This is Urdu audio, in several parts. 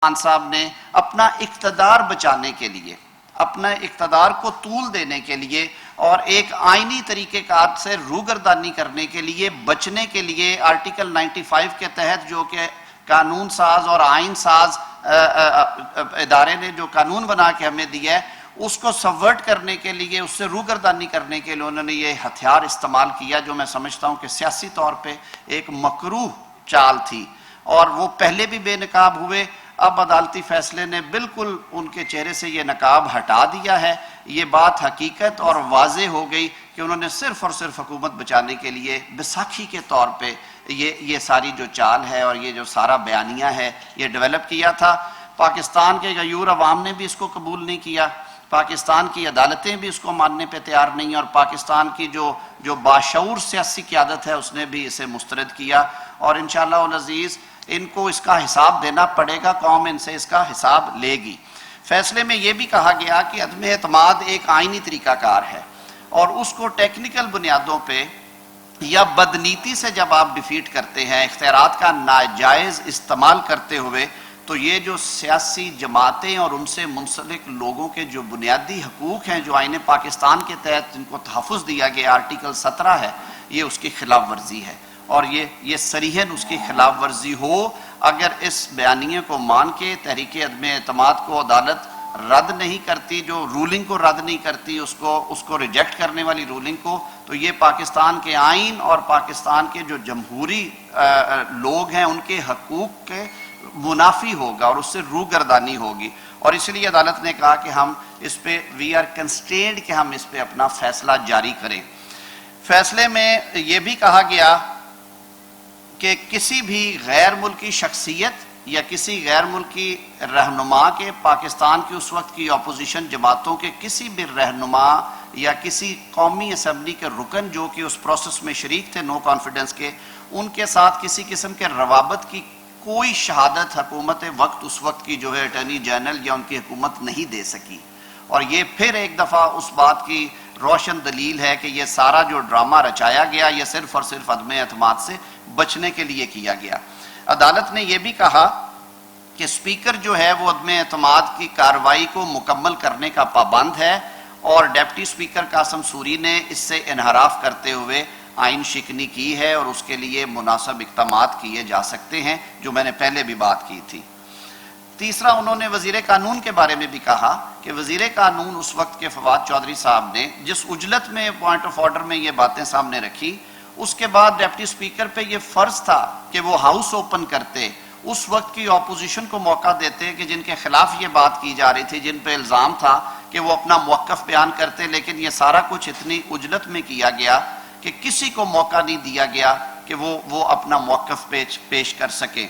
خان صاحب نے اپنا اقتدار بچانے کے لیے، اپنا اقتدار کو طول دینے کے لیے اور ایک آئینی طریقہ کار سے روگردانی کرنے کے لیے، بچنے کے لیے آرٹیکل 95 کے تحت جو کہ قانون ساز اور آئین ساز ادارے نے جو قانون بنا کے ہمیں دیا ہے، اس کو سبورٹ کرنے کے لیے، اس سے روگردانی کرنے کے لیے انہوں نے یہ ہتھیار استعمال کیا، جو میں سمجھتا ہوں کہ سیاسی طور پہ ایک مکروہ چال تھی، اور وہ پہلے بھی بے نقاب ہوئے۔ اب عدالتی فیصلے نے بالکل ان کے چہرے سے یہ نقاب ہٹا دیا ہے۔ یہ بات حقیقت اور واضح ہو گئی کہ انہوں نے صرف اور صرف حکومت بچانے کے لیے بیساکھی کے طور پہ یہ ساری جو چال ہے اور یہ جو سارا بیانیہ ہے یہ ڈیولپ کیا تھا۔ پاکستان کے غیور عوام نے بھی اس کو قبول نہیں کیا، پاکستان کی عدالتیں بھی اس کو ماننے پہ تیار نہیں، اور پاکستان کی جو باشعور سیاسی قیادت ہے اس نے بھی اسے مسترد کیا، اور انشاءاللہ العزیز ان کو اس کا حساب دینا پڑے گا، قوم ان سے اس کا حساب لے گی۔ فیصلے میں یہ بھی کہا گیا کہ عدم اعتماد ایک آئینی طریقہ کار ہے، اور اس کو ٹیکنیکل بنیادوں پہ یا بدنیتی سے جب آپ ڈیفیٹ کرتے ہیں، اختیارات کا ناجائز استعمال کرتے ہوئے، تو یہ جو سیاسی جماعتیں اور ان سے منسلک لوگوں کے جو بنیادی حقوق ہیں جو آئین پاکستان کے تحت جن کو تحفظ دیا گیا آرٹیکل 17 ہے، یہ اس کی خلاف ورزی ہے، اور یہ صریحاً اس کی خلاف ورزی ہو۔ اگر اس بیانیے کو مان کے تحریک عدم اعتماد کو عدالت رد نہیں کرتی، جو رولنگ کو رد نہیں کرتی، اس کو ریجیکٹ کرنے والی رولنگ کو، تو یہ پاکستان کے آئین اور پاکستان کے جو جمہوری لوگ ہیں ان کے حقوق کے منافی ہوگا، اور اس سے روگردانی ہوگی، اور اس لیے عدالت نے کہا کہ ہم اس پہ وی آر کنسٹرینڈ کہ ہم اس پہ اپنا فیصلہ جاری کریں۔ فیصلے میں یہ بھی کہا گیا کہ کسی بھی غیر ملکی شخصیت یا کسی غیر ملکی رہنما کے پاکستان کی اس وقت کی اپوزیشن جماعتوں کے کسی بھی رہنما یا کسی قومی اسمبلی کے رکن جو کہ اس پروسیس میں شریک تھے نو کانفیڈنس کے، ان کے ساتھ کسی قسم کے روابط کی کوئی شہادت حکومت اس وقت کی جو ہے اٹارنی جنرل یا ان کی حکومت نہیں دے سکی، اور یہ پھر ایک دفعہ اس بات کی روشن دلیل ہے کہ یہ سارا جو ڈرامہ رچایا گیا یہ صرف اور صرف عدم اعتماد سے بچنے کے لیے کیا گیا۔ عدالت نے یہ بھی کہا کہ اسپیکر جو ہے وہ عدم اعتماد کی کارروائی کو مکمل کرنے کا پابند ہے، اور ڈیپٹی اسپیکر قاسم سوری نے اس سے انحراف کرتے ہوئے آئین شکنی کی ہے، اور اس کے لیے مناسب اقدامات کیے جا سکتے ہیں، جو میں نے پہلے بھی بات کی تھی۔ تیسرا، انہوں نے وزیر قانون کے بارے میں بھی کہا کہ وزیر قانون اس وقت کے فواد چودھری صاحب نے جس عجلت میں پوائنٹ آف آرڈر میں یہ باتیں سامنے رکھی، اس کے بعد ڈیپٹی اسپیکر پہ یہ فرض تھا کہ وہ ہاؤس اوپن کرتے، اس وقت کی اپوزیشن کو موقع دیتے کہ جن کے خلاف یہ بات کی جا رہی تھی، جن پہ الزام تھا، کہ وہ اپنا موقف بیان کرتے، لیکن یہ سارا کچھ اتنی عجلت میں کیا گیا کہ کسی کو موقع نہیں دیا گیا کہ وہ اپنا موقف پیش کر سکے۔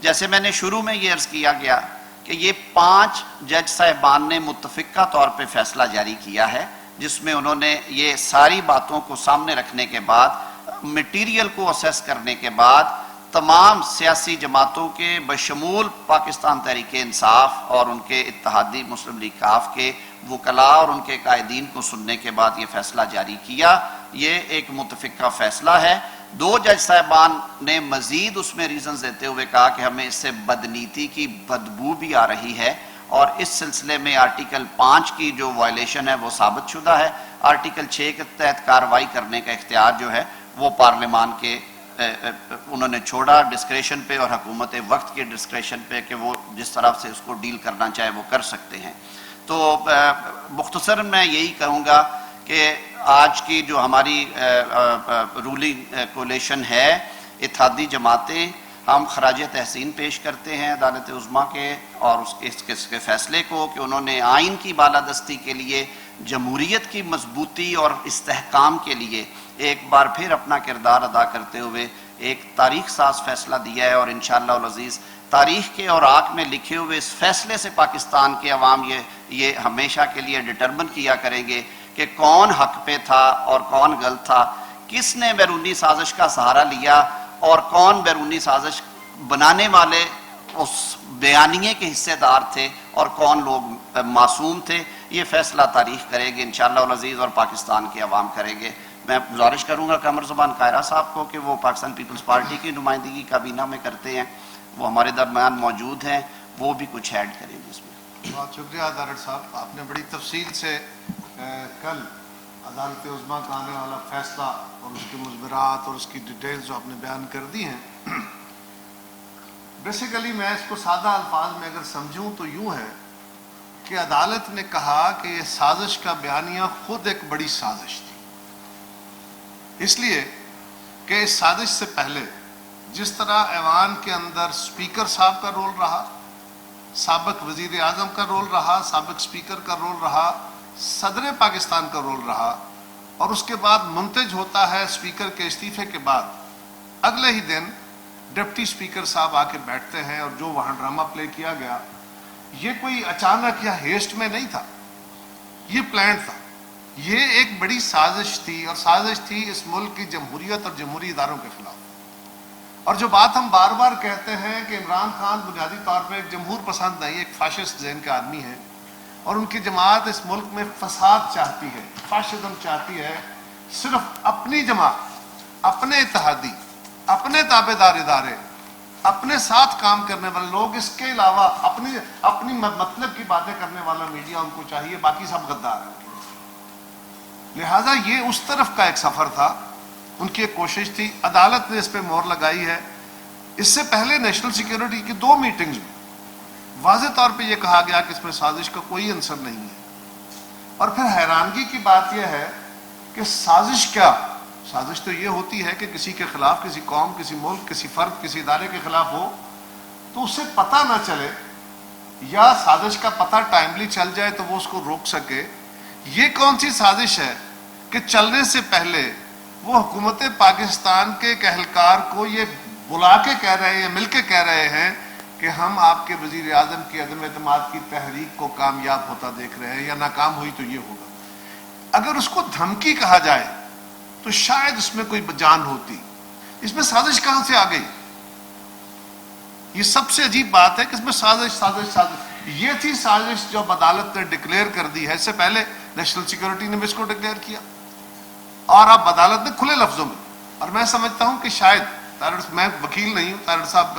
جیسے میں نے شروع میں یہ عرض کیا گیا کہ یہ 5 جج صاحبان نے متفقہ طور پہ فیصلہ جاری کیا ہے، جس میں انہوں نے یہ ساری باتوں کو سامنے رکھنے کے بعد، میٹیریل کو اسیس کرنے کے بعد، تمام سیاسی جماعتوں کے بشمول پاکستان تحریک انصاف اور ان کے اتحادی مسلم لیگ کاف کے وکلاء اور ان کے قائدین کو سننے کے بعد یہ فیصلہ جاری کیا۔ یہ ایک متفقہ فیصلہ ہے۔ 2 جج صاحبان نے مزید اس میں ریزنز دیتے ہوئے کہا کہ ہمیں اس سے بدنیتی کی بدبو بھی آ رہی ہے، اور اس سلسلے میں آرٹیکل 5 کی جو وائلیشن ہے وہ ثابت شدہ ہے۔ آرٹیکل 6 کے تحت کارروائی کرنے کا اختیار جو ہے وہ پارلیمان کے انہوں نے چھوڑا ڈسکریشن پہ، اور حکومت وقت کے ڈسکریشن پہ کہ وہ جس طرف سے اس کو ڈیل کرنا چاہے وہ کر سکتے ہیں۔ تو مختصر میں یہی کہوں گا کہ آج کی جو ہماری رولنگ کولیشن ہے، اتحادی جماعتیں، ہم خراج تحسین پیش کرتے ہیں عدالت عظمیٰ کے اور اس کے فیصلے کو کہ انہوں نے آئین کی بالادستی کے لیے، جمہوریت کی مضبوطی اور استحکام کے لیے ایک بار پھر اپنا کردار ادا کرتے ہوئے ایک تاریخ ساز فیصلہ دیا ہے، اور انشاءاللہ العزیز تاریخ کے اوراق میں لکھے ہوئے اس فیصلے سے پاکستان کے عوام یہ ہمیشہ کے لیے ڈٹرمن کیا کریں گے کہ کون حق پہ تھا اور کون غلط تھا، کس نے بیرونی سازش کا سہارا لیا اور کون بیرونی سازش بنانے والے اس بیانیے کے حصے دار تھے اور کون لوگ معصوم تھے۔ یہ فیصلہ تاریخ کرے گی انشاءاللہ العزیز، اور پاکستان کے عوام کریں گے۔ میں گزارش کروں گا قمر زبان قاہرہ صاحب کو کہ وہ پاکستان پیپلز پارٹی کی نمائندگی کابینہ میں کرتے ہیں، وہ ہمارے درمیان موجود ہیں، وہ بھی کچھ ایڈ کریں جس میں. بہت شکریہ دارڑ صاحب, آپ نے بڑی تفصیل سے کل عدالت عظمیٰ کا آنے والا فیصلہ اور اس کے مضمرات اور اس کی ڈیٹیلز جو آپ نے بیان کر دی ہیں. بیسیکلی میں اس کو سادہ الفاظ میں اگر سمجھوں تو یوں ہے کہ عدالت نے کہا کہ یہ سازش کا بیانیہ خود ایک بڑی سازش تھی, اس لیے کہ اس سازش سے پہلے جس طرح ایوان کے اندر اسپیکر صاحب کا رول رہا, سابق وزیر اعظم کا رول رہا, سابق اسپیکر کا رول رہا, صدر پاکستان کا رول رہا, اور اس کے بعد منتج ہوتا ہے اسپیکر کے استعفے کے بعد اگلے ہی دن ڈپٹی اسپیکر صاحب آ کے بیٹھتے ہیں, اور جو وہاں ڈرامہ پلے کیا گیا یہ کوئی اچانک یا ہیسٹ میں نہیں تھا, یہ پلانڈ تھا, یہ ایک بڑی سازش تھی, اور سازش تھی اس ملک کی جمہوریت اور جمہوری اداروں کے خلاف. اور جو بات ہم بار بار کہتے ہیں کہ عمران خان بنیادی طور پہ ایک جمہور پسند نہیں, ایک فاشسٹ ذہن کے آدمی ہیں, اور ان کی جماعت اس ملک میں فساد چاہتی ہے, فاشزم چاہتی ہے, صرف اپنی جماعت, اپنے اتحادی, اپنے تابع دار ادارے, اپنے ساتھ کام کرنے والے لوگ, اس کے علاوہ اپنی مطلب کی باتیں کرنے والا میڈیا ان کو چاہیے, باقی سب غدار ہیں. لہذا یہ اس طرف کا ایک سفر تھا, ان کی ایک کوشش تھی, عدالت نے اس پہ مہر لگائی ہے. اس سے پہلے نیشنل سیکیورٹی کی 2 میٹنگز میں واضح طور پہ یہ کہا گیا کہ اس میں سازش کا کوئی عنصر نہیں ہے. اور پھر حیرانگی کی بات یہ ہے کہ سازش کیا, سازش تو یہ ہوتی ہے کہ کسی کے خلاف, کسی قوم, کسی ملک, کسی فرد, کسی ادارے کے خلاف ہو تو اسے پتہ نہ چلے, یا سازش کا پتہ ٹائملی چل جائے تو وہ اس کو روک سکے. یہ کون سی سازش ہے کہ چلنے سے پہلے وہ حکومت پاکستان کے ایک اہلکار کو یہ بلا کے کہہ رہے ہیں, مل کے کہہ رہے ہیں کہ ہم آپ کے وزیر اعظم کی عدم اعتماد کی تحریک کو کامیاب ہوتا دیکھ رہے ہیں, یا ناکام ہوئی تو یہ ہوگا. اگر اس کو دھمکی کہا جائے تو شاید اس میں کوئی جان ہوتی, اس میں سازش کہاں سے آ گئی؟ یہ سب سے عجیب بات ہے کہ اس میں سازش. یہ تھی سازش جو عدالت نے ڈکلیئر کر دی ہے. اس سے پہلے نیشنل سیکیورٹی نے بھی اس کو ڈکلیئر کیا, اور اب عدالت نے کھلے لفظوں میں. اور میں سمجھتا ہوں کہ شاید میں وکیل نہیں ہوں, طاہر صاحب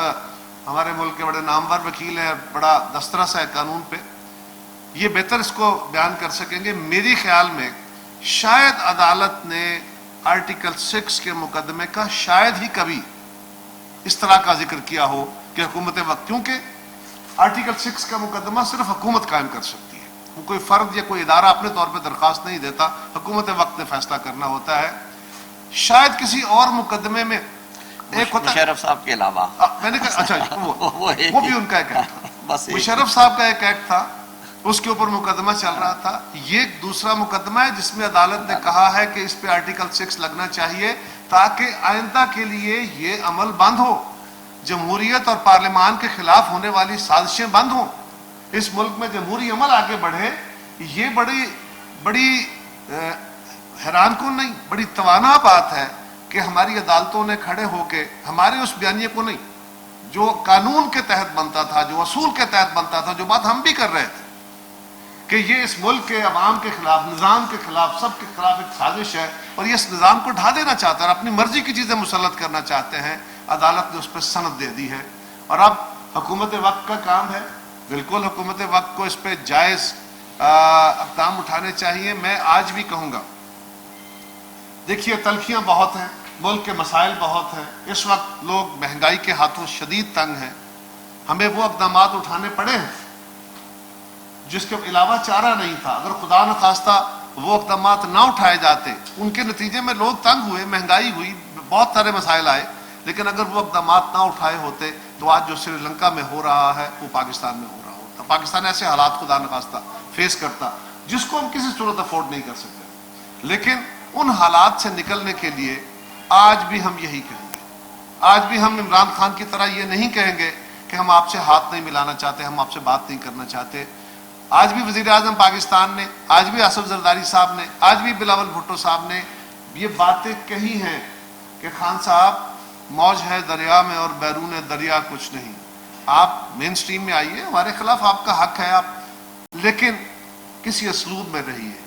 ہمارے ملک کے بڑے نامور وکیل ہیں, بڑا دسترس ہے قانون پہ, یہ بہتر اس کو بیان کر سکیں گے. میری خیال میں شاید عدالت نے آرٹیکل 6 کے مقدمے کا شاید ہی کبھی اس طرح کا ذکر کیا ہو کہ حکومت وقت, کیونکہ آرٹیکل 6 کا مقدمہ صرف حکومت قائم کر سکتی ہے, وہ کوئی فرد یا کوئی ادارہ اپنے طور پہ درخواست نہیں دیتا, حکومت وقت نے فیصلہ کرنا ہوتا ہے. شاید کسی اور مقدمے میں ایک ہوتا, مشرف صاحب کے علاوہ میں نے کہا اچھا وہ بھی ان کا ایک ایکٹ تھا, بس مشرف صاحب کا ایک ایکٹ تھا, اس کے اوپر مقدمہ چل رہا تھا. یہ دوسرا مقدمہ ہے جس میں عدالت نے کہا ہے کہ اس پہ آرٹیکل 6 لگنا چاہیے تاکہ آئندہ کے لیے یہ عمل بند ہو, جمہوریت اور پارلیمان کے خلاف ہونے والی سازشیں بند ہوں, اس ملک میں جمہوری عمل آگے بڑھے. یہ بڑی حیران کن نہیں, بڑی توانا بات ہے کہ ہماری عدالتوں نے کھڑے ہو کے ہمارے اس بیانیے کو نہیں, جو قانون کے تحت بنتا تھا, جو اصول کے تحت بنتا تھا, جو بات ہم بھی کر رہے تھے کہ یہ اس ملک کے عوام کے خلاف, نظام کے خلاف, سب کے خلاف ایک سازش ہے, اور یہ اس نظام کو ڈھا دینا چاہتا ہے اور اپنی مرضی کی چیزیں مسلط کرنا چاہتے ہیں. عدالت نے اس پہ سند دے دی ہے, اور اب حکومت وقت کا کام ہے. بالکل حکومت وقت کو اس پہ جائز اقدام اٹھانے چاہیے. میں آج بھی کہوں گا, دیکھیے تلخیاں بہت ہیں, ملک کے مسائل بہت ہیں, اس وقت لوگ مہنگائی کے ہاتھوں شدید تنگ ہیں, ہمیں وہ اقدامات اٹھانے پڑے ہیں جس کے علاوہ چارہ نہیں تھا. اگر خدا نخواستہ وہ اقدامات نہ اٹھائے جاتے, ان کے نتیجے میں لوگ تنگ ہوئے, مہنگائی ہوئی, بہت سارے مسائل آئے, لیکن اگر وہ اقدامات نہ اٹھائے ہوتے تو آج جو سری لنکا میں ہو رہا ہے وہ پاکستان میں ہو رہا ہوتا. پاکستان ایسے حالات خدا نخواستہ فیس کرتا جس کو ہم کسی صورت افورڈ نہیں کر سکتے. لیکن ان حالات سے نکلنے کے لیے آج بھی ہم یہی کہیں گے, آج بھی ہم عمران خان کی طرح یہ نہیں کہیں گے کہ ہم آپ سے ہاتھ نہیں ملانا چاہتے, ہم آپ سے بات نہیں کرنا چاہتے. آج بھی وزیر اعظم پاکستان نے, آج بھی آصف زرداری صاحب نے, آج بھی بلاول بھٹو صاحب نے یہ باتیں کہی ہیں کہ خان صاحب موج ہے دریا میں اور بیرون دریا کچھ نہیں, آپ مین سٹریم میں آئیے, ہمارے خلاف آپ کا حق ہے, آپ لیکن کسی اسلوب میں رہیے,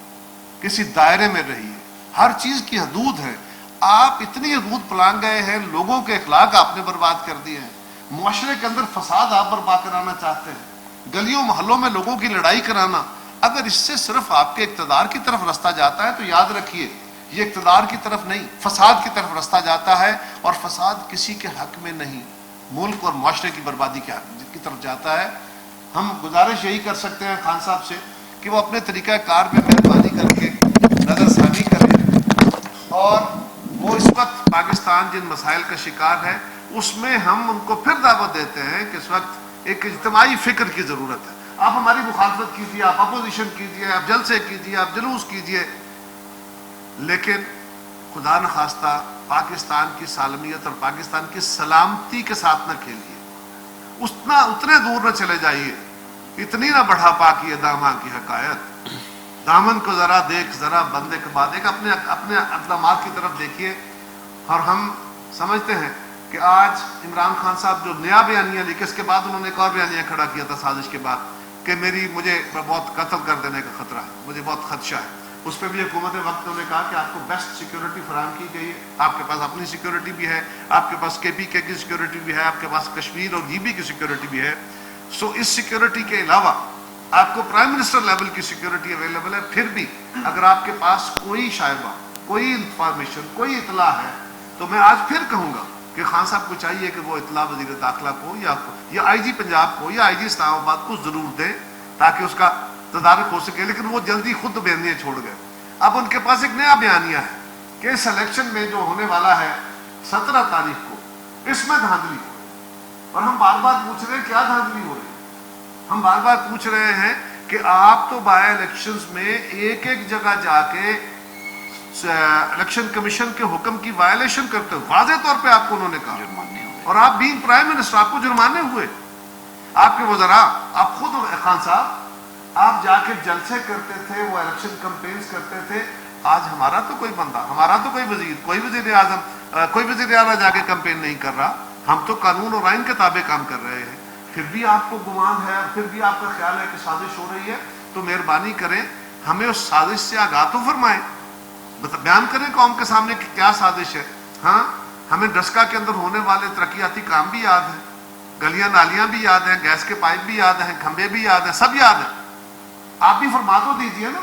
کسی دائرے میں رہیے, ہر چیز کی حدود ہے. آپ اتنی حدود پلانگ گئے ہیں, لوگوں کے اخلاق آپ نے برباد کر دیے ہیں. معاشرے کے اندر فساد آپ برپا کرانا چاہتے ہیں, گلیوں محلوں میں لوگوں کی لڑائی کرانا, اگر اس سے صرف آپ کے اقتدار کی طرف رستہ جاتا ہے تو یاد رکھیے یہ اقتدار کی طرف نہیں, فساد کی طرف رستہ جاتا ہے, اور فساد کسی کے حق میں نہیں, ملک اور معاشرے کی بربادی کی طرف جاتا ہے. ہم گزارش یہی کر سکتے ہیں خان صاحب سے کہ وہ اپنے طریقہ کار میں مہربانی کر کے نظر ثانی کریں, اور وہ اس وقت پاکستان جن مسائل کا شکار ہے اس میں ہم ان کو پھر دعوت دیتے ہیں کہ اس وقت ایک اجتماعی فکر کی ضرورت ہے. آپ ہماری مخالفت کیجیے, آپ اپوزیشن کیجیے, آپ جلسے کیجیے, آپ جلوس کیجیے, لیکن خدا نخواستہ پاکستان کی سالمیت اور پاکستان کی سلامتی کے ساتھ نہ کھیلیے, اتنے دور نہ چلے جائیے, اتنی نہ بڑھا پاکی داماں کی حقائق, دامن کو ذرا دیکھ ذرا بندے کے بعد ایک اپنے اقدامات کی طرف دیکھیے. اور ہم سمجھتے ہیں کہ آج عمران خان صاحب جو نیا بیانیہ لکھے, اس کے بعد انہوں نے ایک اور بیانیہ کھڑا کیا تھا سازش کے بعد کہ مجھے بہت قتل کر دینے کا خطرہ ہے, مجھے بہت خدشہ ہے. اس پہ بھی حکومت وقت نے کہا کہ آپ کو بیسٹ سیکیورٹی فراہم کی گئی ہے, آپ کے پاس اپنی سیکیورٹی بھی ہے, آپ کے پاس KPK کی سیکیورٹی بھی ہے, آپ کے پاس کشمیر اور GB کی سیکیورٹی بھی ہے. سو اس سیکیورٹی کے علاوہ آپ کو پرائم منسٹر لیول کی سیکیورٹی اویلیبل ہے. پھر بھی اگر آپ کے پاس کوئی شائبہ, کوئی انفارمیشن, کوئی اطلاع ہے تو میں آج پھر کہوں گا کہ خان صاحب کو چاہیے کہ وہ اطلاع وزیر داخلہ کو یا IG پنجاب کو یا IG اسلام آباد کو ضرور دیں تاکہ اس کا تدارک ہو سکے. لیکن وہ جلدی خود بیانیہ چھوڑ گئے. اب ان کے پاس ایک نیا بیانیہ ہے کہ اس الیکشن میں جو ہونے والا ہے 17 تاریخ کو, اس میں دھاندلی ہو رہی ہے. اور ہم بار بار پوچھ رہے ہیں کیا دھاندلی ہو رہی ہے. ہم بار بار پوچھ رہے ہیں کہ آپ تو بائی الیکشنز میں ایک جگہ جا کے الیکشن کمیشن کے حکم کی وائلیشن کرتے ہو, واضح طور پہ آپ کو انہوں نے کہا, اور آپ بینگ پرائم منسٹر آپ کو جرمانے ہوئے. آپ کے وزراء, آپ خود خان صاحب, آپ جا کے جلسے کرتے تھے, وہ الیکشن کمپینز کرتے تھے. آج ہمارا تو کوئی بندہ, ہمارا تو کوئی وزیر, کوئی وزیر اعظم, کوئی وزیر اعلیٰ جا کے کمپین نہیں کر رہا. ہم تو قانون اور آئین کے تابع کام کر رہے ہیں. پھر بھی آپ کو گمان ہے, پھر بھی آپ کا خیال ہے کہ سازش ہو رہی ہے. تو مہربانی کریں ہمیں اس سازش سے آگاہ تو فرمائیں, بیان کریں قوم کے سامنے کہ کیا سازش ہے. ہاں, ہمیں ڈسکا کے اندر ہونے والے ترقیاتی کام بھی یاد ہیں, گلیاں نالیاں بھی یاد ہیں, گیس کے پائپ بھی یاد ہیں, کھمبے بھی یاد ہیں, سب یاد ہیں. آپ بھی فرما تو دیجئے نا.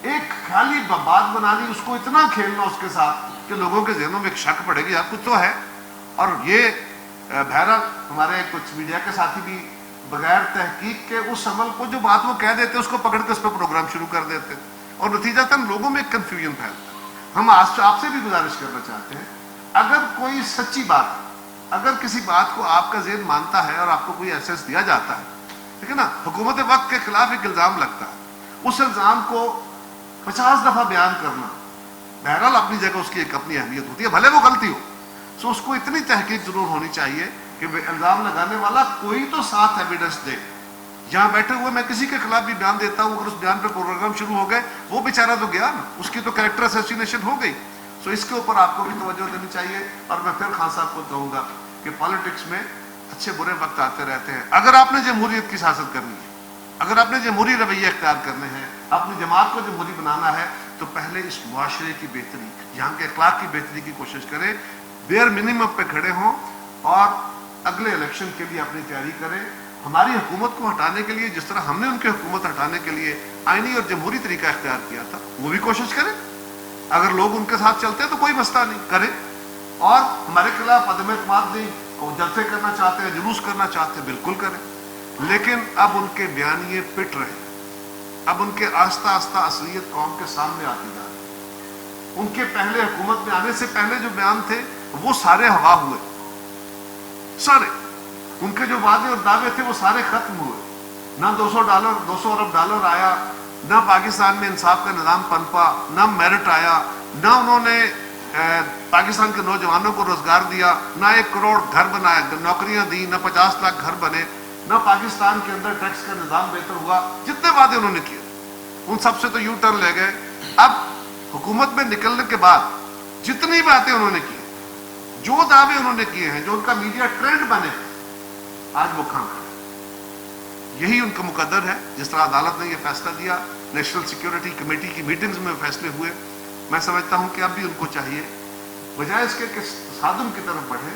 ایک خیالی بات بنانی, اس کو اتنا کھیلنا اس کے ساتھ کہ لوگوں کے ذہنوں میں ایک شک پڑے گی یار کچھ تو ہے. اور یہ بہرحال ہمارے کچھ میڈیا کے ساتھی بھی بغیر تحقیق کے اس عمل کو, جو بات وہ کہہ دیتے اس کو پکڑ کے اس پہ پروگرام شروع کر دیتے, اور نتیجتاً لوگوں میں کنفیوژن پھیلتا ہے. ہم آپ سے بھی گزارش کرنا چاہتے ہیں, اگر کوئی سچی بات, اگر کسی بات کو آپ کا ذہن مانتا ہے اور آپ کو کوئی ایسیس دیا جاتا ہے, ٹھیک ہے نا, حکومت وقت کے خلاف ایک الزام لگتا ہے, اس الزام کو 50 دفعہ بیان کرنا, بہرحال اپنی جگہ اس کی ایک اپنی اہمیت ہوتی ہے, بھلے وہ غلطی ہو. سو اس کو اتنی تحقیق ضرور ہونی چاہیے کہ الزام لگانے والا کوئی تو ساتھ ایویڈنس دے. یہاں بیٹھے ہوئے میں کسی کے خلاف بھی بیان دیتا ہوں, اگر اس بیان پہ پروگرام شروع ہو گئے, وہ بیچارہ تو گیا نا, اس کی تو کریکٹر اسیسینیشن ہو گئی. سو اس کے اوپر آپ کو بھی توجہ دینی چاہیے. اور میں پھر خان صاحب کو کہوں گا کہ پالیٹکس میں اچھے برے وقت آتے رہتے ہیں. اگر آپ نے جمہوریت کی سیاست کرنی ہے, اگر آپ نے جمہوری رویے اختیار کرنے ہیں, اپنی جماعت کو جمہوری بنانا ہے, تو پہلے اس معاشرے کی بہتری, یہاں کے اخلاق کی بہتری کی کوشش کریں, بیئر منیمم پہ کھڑے ہوں, اور اگلے الیکشن کے لیے اپنی تیاری کریں. ہماری حکومت کو ہٹانے کے لیے, جس طرح ہم نے ان کی حکومت ہٹانے کے لیے آئینی اور جمہوری طریقہ اختیار کیا تھا, وہ بھی کوشش کریں. اگر لوگ ان کے ساتھ چلتے ہیں تو کوئی مسئلہ نہیں, کریں. اور ہمارے خلاف عدم اعتماد نہیں, اور جلسے کرنا چاہتے ہیں, جلوس کرنا چاہتے ہیں, بالکل کریں. لیکن اب ان کے بیانیے پٹ رہے ہیں, اب ان کے آہستہ آہستہ اصلیت قوم کے سامنے آتی جا رہی ہے. ان کے پہلے حکومت میں آنے سے پہلے جو بیان تھے وہ سارے ہوا ہوئے, سارے ان کے جو وعدے اور دعوے تھے وہ سارے ختم ہوئے. نہ 200 ارب ڈالر آیا, نہ پاکستان میں انصاف کا نظام پنپا, نہ میرٹ آیا, نہ انہوں نے پاکستان کے نوجوانوں کو روزگار دیا, نہ 1 کروڑ گھر بنائے, نوکریاں دی, نہ 50 لاکھ گھر بنے, نہ پاکستان کے اندر ٹیکس کا نظام بہتر ہوا. جتنے وعدے انہوں نے کیے ان سب سے تو یو ٹرن لے گئے. اب حکومت میں نکلنے کے بعد جتنی باتیں انہوں نے کی, جو دعوے انہوں نے کیے ہیں, جو ان کا میڈیا ٹرینڈ بنے, آج وہ کہاں کھڑے. یہی ان کا مقدر ہے. جس طرح عدالت نے یہ فیصلہ دیا, نیشنل سیکیورٹی کمیٹی کی میٹنگز میں فیصلے ہوئے, میں سمجھتا ہوں کہ اب بھی ان کو چاہیے بجائے اس کے کہ تصادم کی طرف بڑھیں,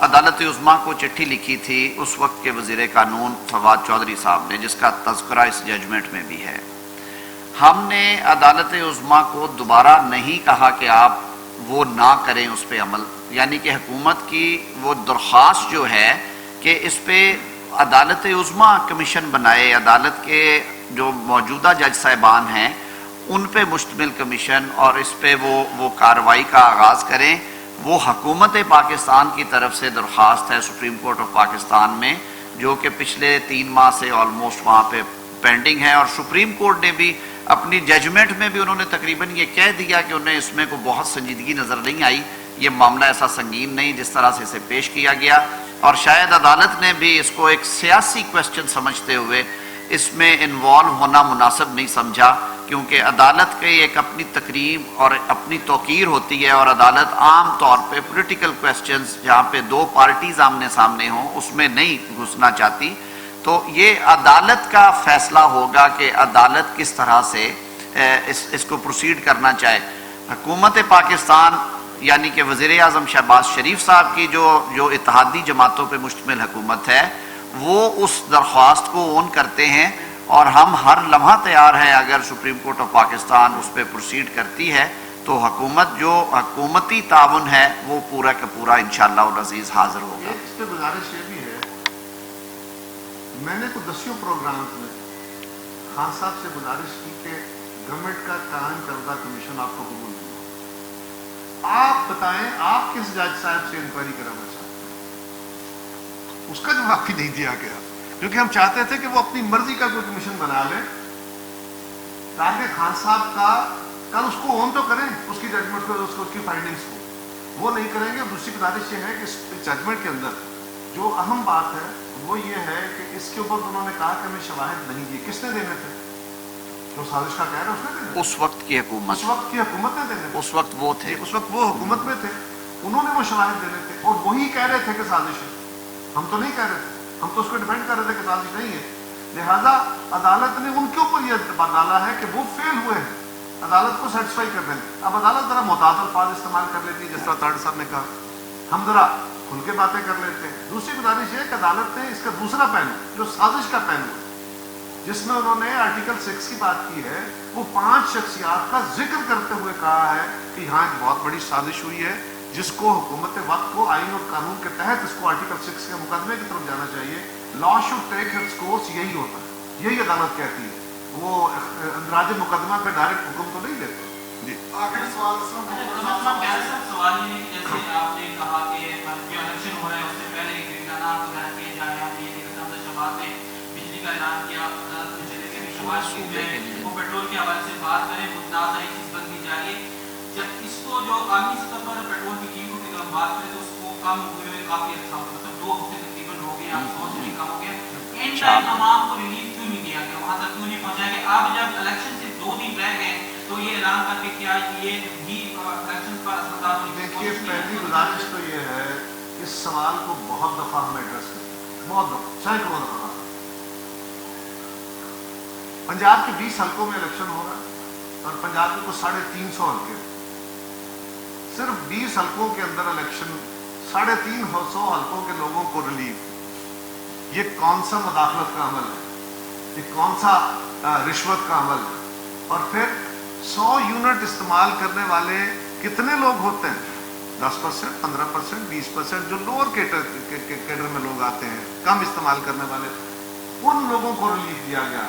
عدالت عظمیٰ کو چٹھی لکھی تھی اس وقت کے وزیر قانون فواد چودھری صاحب نے، جس کا تذکرہ اس ججمنٹ میں بھی ہے. ہم نے عدالت عظمیٰ کو دوبارہ نہیں کہا کہ آپ وہ نہ کریں اس پہ عمل، یعنی کہ حکومت کی وہ درخواست جو ہے کہ اس پہ عدالت عظمیٰ کمیشن بنائے، عدالت کے جو موجودہ جج صاحبان ہیں ان پہ مشتمل کمیشن، اور اس پہ وہ کارروائی کا آغاز کریں. وہ حکومت پاکستان کی طرف سے درخواست ہے سپریم کورٹ آف پاکستان میں، جو کہ پچھلے 3 ماہ سے آلموسٹ وہاں پہ پینڈنگ ہے. اور سپریم کورٹ نے بھی اپنی ججمنٹ میں بھی انہوں نے تقریباً یہ کہہ دیا کہ انہیں اس میں کو بہت سنجیدگی نظر نہیں آئی، یہ معاملہ ایسا سنگین نہیں جس طرح سے اسے پیش کیا گیا. اور شاید عدالت نے بھی اس کو ایک سیاسی کویسچن سمجھتے ہوئے اس میں انوالو ہونا مناسب نہیں سمجھا، کیونکہ عدالت کی ایک اپنی تقریب اور اپنی توقیر ہوتی ہے، اور عدالت عام طور پہ پولیٹیکل کویسچنز جہاں پہ 2 پارٹیز آمنے سامنے ہوں اس میں نہیں گھسنا چاہتی. تو یہ عدالت کا فیصلہ ہوگا کہ عدالت کس طرح سے اس کو پروسیڈ کرنا چاہے. حکومت پاکستان یعنی کہ وزیر اعظم شہباز شریف صاحب کی جو اتحادی جماعتوں پہ مشتمل حکومت ہے، وہ اس درخواست کو اون کرتے ہیں، اور ہم ہر لمحہ تیار ہیں اگر سپریم کورٹ آف پاکستان اس پہ پروسیڈ کرتی ہے تو حکومت جو حکومتی تعاون ہے وہ پورا کا پورا انشاءاللہ العزیز حاضر ہوگا. اس پہ گزارش یہ بھی ہے، میں نے تو 10 پروگرامز میں خان صاحب سے گزارش کی کہ گورنمنٹ کا قائم کردہ کمیشن آپ کو قبول نہیں، آپ بتائیں آپ کس جج صاحب سے انکوائری کرانا چاہتے ہیں. اس کا جواب بھی نہیں دیا گیا، کیونکہ ہم چاہتے تھے کہ وہ اپنی مرضی کا کوئی کمیشن بنا لیں تاکہ خان صاحب کا کل اس کو اون تو کریں، اس کی ججمنٹ کو، اس کی فائنڈنگز کو. وہ نہیں کریں گے. دوسری گزارش یہ ہے کہ اس ججمنٹ کے اندر جو اہم بات ہے وہ یہ ہے کہ اس کے اوپر انہوں نے کہا کہ ہمیں شواہد نہیں دیے. کس نے دینے تھے؟ جو سازش کا کہہ رہا ہے اس نے دینے تھے. اس وقت کی حکومت، اس وقت کی حکومت نے دینے تھے. اس وقت وہ تھے، اس وقت وہ حکومت میں تھے، انہوں نے وہ شواہد دینے تھے، اور وہی کہہ رہے تھے کہ سازش ہے. ہم تو نہیں کہہ رہے تھے، ہم تو اس کو ڈیفینڈ کر رہے تھے کہ سازش نہیں ہے. لہذا عدالت نے ان کے اوپر یہ ڈالا ہے کہ وہ فیل ہوئے ہیں، عدالت کو سیٹسفائی کر دیں. اب عدالت ذرا محتاط الفاظ استعمال کر لیتی ہے، جس طرح طاہر صاحب نے کہا، ہم ذرا کھل کے باتیں کر لیتے ہیں. دوسری گزارش یہ ہے کہ عدالت نے اس کا دوسرا پہلو جو سازش کا پہلو ہے، جس میں انہوں نے آرٹیکل 6 کی بات کی ہے، وہ 5 شخصیات کا ذکر کرتے ہوئے کہا ہے کہ یہاں ایک بہت بڑی سازش ہوئی ہے جس کو حکومت وقت کو آئین اور قانون کے تحت اس کو آرٹیکل 6 کے مقدمے کی طرف جانا چاہیے. لا شوڈ ٹیک اٹس کورس، یہی ہوتا ہے، یہی عدالت کہتی ہے. وہ اندراج مقدمہ پہ ڈائریکٹ حکم تو نہیں دیتے. جی آخر سوال سوال یہ ہے کہ جیسے آپ نے کہا کہ جو الیکشن ہو رہا ہے اس سے پہلے اعلانات وغیرہ کیے جا رہے ہیں. یہ دیکھا شباب نے بجلی کا اعلان کیا، عدالت میں چلے کے شباب کی وہ پیٹرول کے حوالے سے بات کریں، متنازع چیز بن دی جا رہی ہے. جب اس کو جو عالمی سطح پر پیٹرول کی قیمتوں کی ہم بات کریں تو اس کو کم ہوئے ہوئے کافی عرصہ ہو گیا، مطلب 2 ہفتے تقریباً ہو گئے، 100 سے بھی کم ہو گیا. اینڈ ٹائم عوام کو ریلیف کیوں نہیں دیا گیا، وہاں تک کیوں نہیں پہنچایا گیا؟ اب جب الیکشن سے 2 دن رہ گئے تو یہ اعلان کر کے کیا یہ بھی الیکشن پر اثرات ہونے کی دیکھیے، پہلی گزارش تو یہ ہے، اس سوال کو بہت دفعہ ہم ایڈریس کرتے ہیں، بہت دفعہ، سینکڑوں دفعہ. پنجاب کے 20 حلقوں میں الیکشن ہو رہا ہے اور پنجاب کے کو 350 حلقے، صرف 20 حلقوں کے اندر الیکشن، 350 حلقوں کے لوگوں کو ریلیف. یہ کون سا مداخلت کا عمل ہے؟ یہ کون سا رشوت کا عمل ہے؟ اور پھر 100 یونٹ استعمال کرنے والے کتنے لوگ ہوتے ہیں؟ 10%، 15%، 20%، جو لوور کیڈر میں لوگ آتے ہیں، کم استعمال کرنے والے، ان لوگوں کو ریلیف دیا گیا.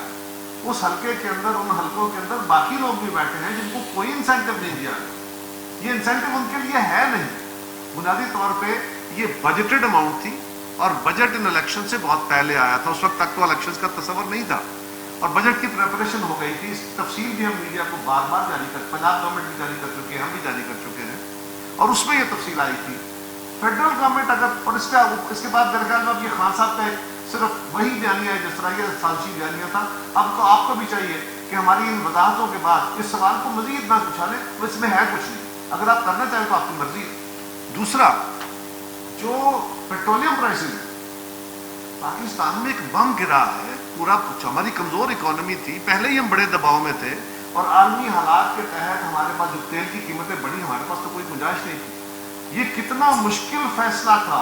اس حلقے کے اندر، ان حلقوں کے اندر باقی لوگ بھی بیٹھے ہیں جن کو کوئی انسینٹو نہیں دیا گیا. یہ انسینٹو ان کے لیے ہے نہیں. بنیادی طور پہ یہ بجٹڈ اماؤنٹ تھی، اور بجٹ ان الیکشن سے بہت پہلے آیا تھا. اس وقت تک تو الیکشنز کا تصور نہیں تھا، اور بجٹ کی پریپریشن ہو گئی تھی. اس تفصیل بھی ہم میڈیا کو بار بار جاری کر، پنجاب گورنمنٹ بھی جاری کر چکی ہے، ہم بھی جاری کر چکے ہیں، اور اس میں یہ تفصیل آئی تھی. فیڈرل گورنمنٹ اگر، اور اس کے بعد میرے خیال میں اب یہ خان صاحب کا صرف وہی بیانیہ ہے جس طرح یہ سازشی بیانیہ تھا. اب تو آپ کو بھی چاہیے کہ ہماری ان وضاحتوں کے بعد اس سوال کو مزید نہ اچھالیں، اس میں ہے کچھ نہیں. اگر آپ کرنا چاہیں تو آپ کی مرضی ہے. دوسرا، جو پیٹرولیم پرائسز ہے، پاکستان میں ایک بم گرا ہے پورا. ہماری کمزور اکانومی تھی، پہلے ہی ہم بڑے دباؤ میں تھے، اور عالمی حالات کے تحت ہمارے پاس جو تیل کی قیمتیں بڑھی، ہمارے پاس تو کوئی گنجائش نہیں تھی. یہ کتنا مشکل فیصلہ تھا